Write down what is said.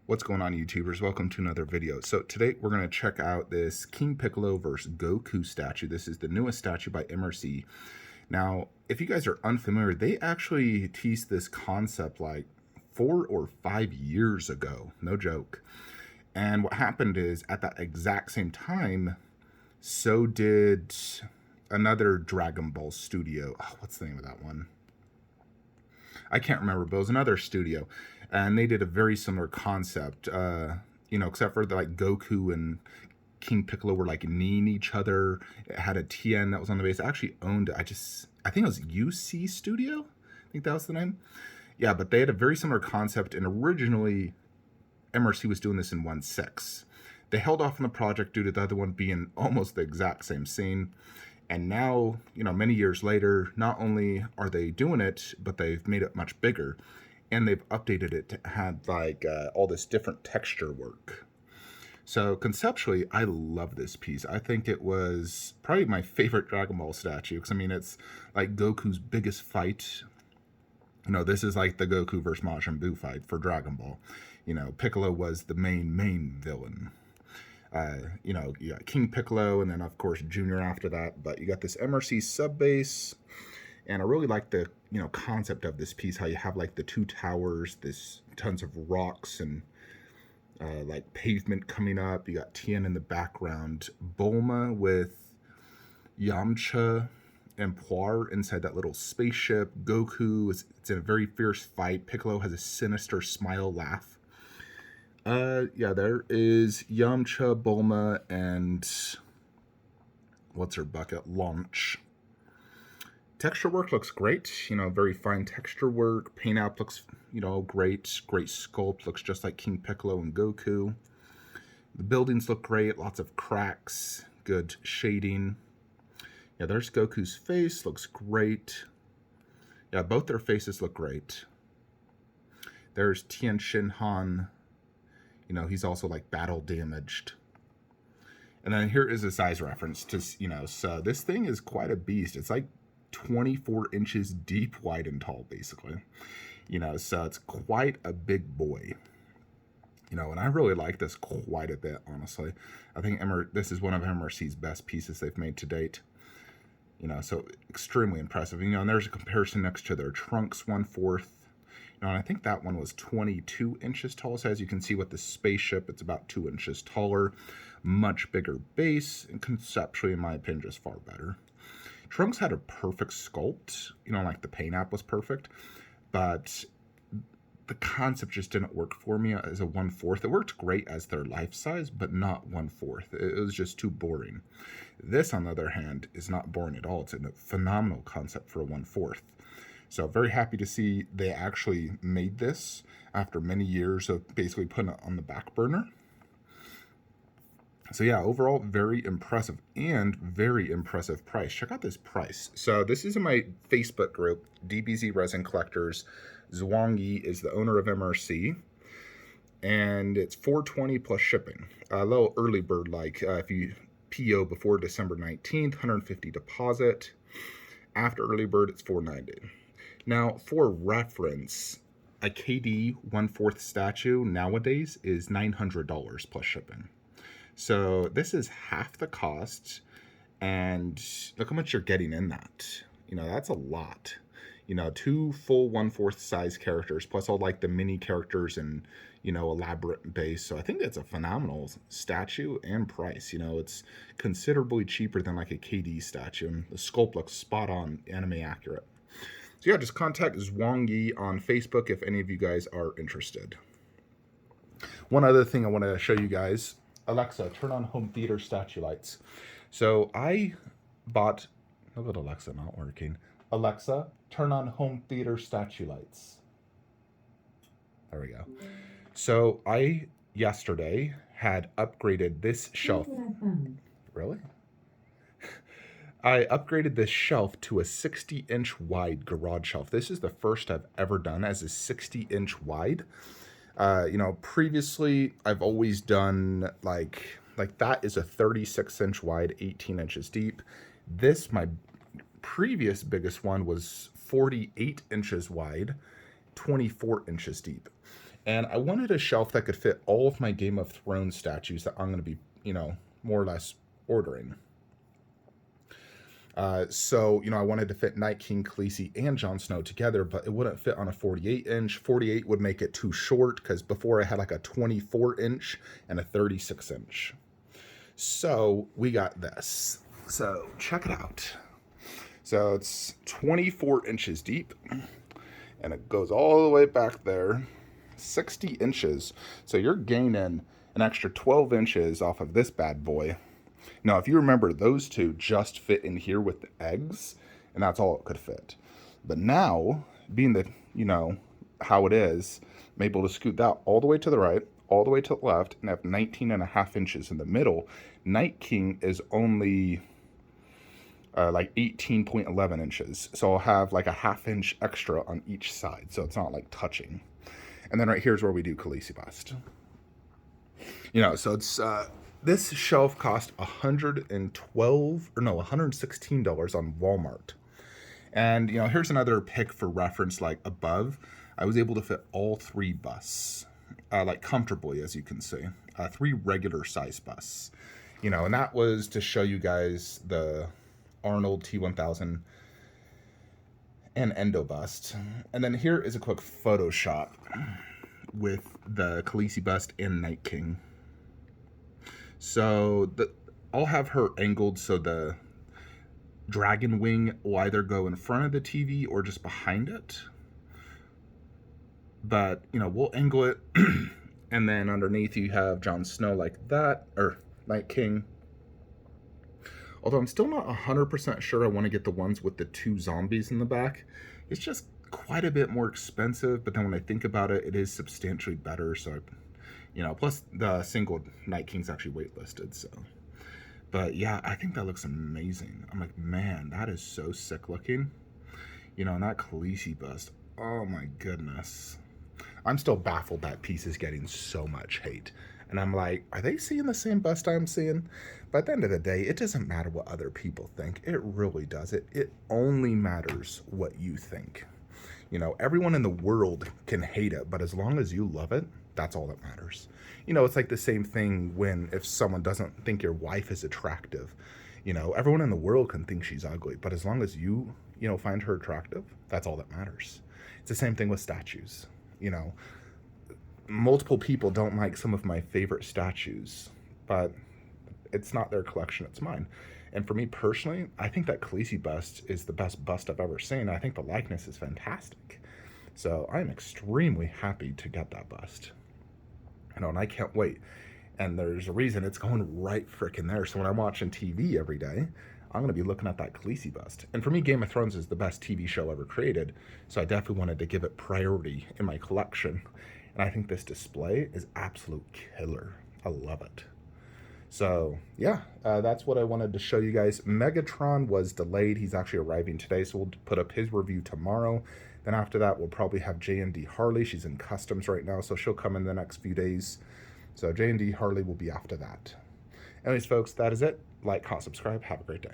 What's going on, YouTubers? Welcome to another video. So today we're going to check out this King Piccolo versus Goku statue. This is the newest statue by MRC. Now, if you guys are unfamiliar, they actually teased this concept like 4 or 5 years ago. No joke. And what happened is, at that exact same time, so did another Dragon Ball studio. Oh, what's the name of that one? I can't remember, but it was another studio. And they did a very similar concept, except for like Goku and King Piccolo were like kneeing each other. It had a TN that was on the base. I actually owned it. I think it was UC Studio. I think that was the name. Yeah, but they had a very similar concept, and originally MRC was doing this in 1/6. They held off on the project due to the other one being almost the exact same scene. And now, many years later, not only are they doing it, but they've made it much bigger. And they've updated it to have like all this different texture work. So conceptually, I love this piece. I think it was probably my favorite Dragon Ball statue, because it's like Goku's biggest fight. This is like the Goku versus Majin Buu fight for Dragon Ball. Piccolo was the main villain. You got King Piccolo, and then of course Junior after that. But you got this MRC sub base. And I really like the, concept of this piece, how you have like the two towers, this tons of rocks and like pavement coming up. You got Tien in the background, Bulma with Yamcha and Puar inside that little spaceship. Goku it's in a very fierce fight. Piccolo has a sinister smile laugh. Yeah, there is Yamcha, Bulma, and what's her bucket? Launch. Texture work looks great, very fine texture work. Paint app looks, great sculpt, looks just like King Piccolo and Goku. The buildings look great, lots of cracks, good shading. Yeah, there's Goku's face, looks great. Yeah, both their faces look great. There's Tien Shin Han, he's also like battle damaged. And then here is a size reference to, so this thing is quite a beast. It's like 24 inches deep, wide, and tall, basically. So it's quite a big boy. And I really like this quite a bit, honestly. I think this is one of MRC's best pieces they've made to date. So extremely impressive. And there's a comparison next to their Trunks 1/4. And I think that one was 22 inches tall. So as you can see with the spaceship, it's about 2 inches taller. Much bigger base, and conceptually, in my opinion, just far better. Trunks had a perfect sculpt, like the paint app was perfect, but the concept just didn't work for me as a 1/4. It worked great as their life size, but not 1/4. It was just too boring. This, on the other hand, is not boring at all. It's a phenomenal concept for a 1/4. So very happy to see they actually made this after many years of basically putting it on the back burner. So yeah, overall, very impressive and very impressive price. Check out this price. So this is in my Facebook group, DBZ Resin Collectors. Zhuang Yi is the owner of MRC. And it's $420 plus shipping. A little early bird, like if you PO before December 19th, $150 deposit. After early bird, it's $490. Now, for reference, a KD 1/4 statue nowadays is $900 plus shipping. So this is half the cost, and look how much you're getting in that. That's a lot. 2 full 1/4 size characters, plus all like the mini characters and, elaborate base. So I think that's a phenomenal statue and price. It's considerably cheaper than like a KD statue, and the sculpt looks spot on, anime accurate. So yeah, just contact Zhuang Yi on Facebook if any of you guys are interested. One other thing I want to show you guys. Alexa, turn on home theater statue lights. So I bought, look at Alexa not working. Alexa, turn on home theater statue lights. There we go. So I, yesterday, had upgraded this shelf. Really? I upgraded this shelf to a 60-inch wide garage shelf. This is the first I've ever done as a 60-inch wide. Previously I've always done like that is a 36-inch wide, 18 inches deep. This, my previous biggest one, was 48 inches wide, 24 inches deep. And I wanted a shelf that could fit all of my Game of Thrones statues that I'm going to be, more or less ordering. So, I wanted to fit Night King, Khaleesi, and Jon Snow together, but it wouldn't fit on a 48-inch. 48 would make it too short, because before I had like a 24-inch and a 36-inch. So we got this. So check it out. So it's 24 inches deep, and it goes all the way back there, 60 inches. So you're gaining an extra 12 inches off of this bad boy. Now, if you remember, those two just fit in here with the eggs, and that's all it could fit. But now, being that, how it is, I'm able to scoot that all the way to the right, all the way to the left, and have 19.5 inches in the middle. Night King is only like 18.11 inches. So I'll have like a ½ inch extra on each side, so it's not like touching. And then right here's where we do Khaleesi bust. So it's this shelf cost $116 on Walmart. And here's another pick for reference. Like above, I was able to fit all 3 busts, like comfortably, as you can see, 3 regular size busts. And that was to show you guys the Arnold T1000 and Endo bust. And then here is a quick Photoshop with the Khaleesi bust and Night King. So I'll have her angled so the dragon wing will either go in front of the TV or just behind it. But, we'll angle it. And then underneath you have Jon Snow like that, or Night King. Although I'm still not 100% sure I want to get the ones with the 2 zombies in the back. It's just quite a bit more expensive, but then when I think about it, it is substantially better. So, plus the single Night King's actually waitlisted, so. But yeah, I think that looks amazing. I'm like, man, that is so sick looking. And that Khaleesi bust, oh my goodness. I'm still baffled that piece is getting so much hate. And I'm like, are they seeing the same bust I'm seeing? But at the end of the day, it doesn't matter what other people think. It really does. It only matters what you think. Everyone in the world can hate it, but as long as you love it, that's all that matters. It's like the same thing if someone doesn't think your wife is attractive. Everyone in the world can think she's ugly, but as long as you, find her attractive, that's all that matters. It's the same thing with statues. Multiple people don't like some of my favorite statues, but it's not their collection, it's mine. And for me personally, I think that Khaleesi bust is the best bust I've ever seen. I think the likeness is fantastic. So I'm extremely happy to get that bust. And I can't wait. And there's a reason it's going right frickin' there. So when I'm watching TV every day, I'm going to be looking at that Khaleesi bust. And for me, Game of Thrones is the best TV show ever created. So I definitely wanted to give it priority in my collection. And I think this display is absolute killer. I love it. So yeah, that's what I wanted to show you guys. Megatron was delayed. He's actually arriving today, so we'll put up his review tomorrow. Then after that, we'll probably have J&D Harley. She's in customs right now, so she'll come in the next few days. So J&D Harley will be after that. Anyways, folks, that is it. Like, comment, subscribe. Have a great day.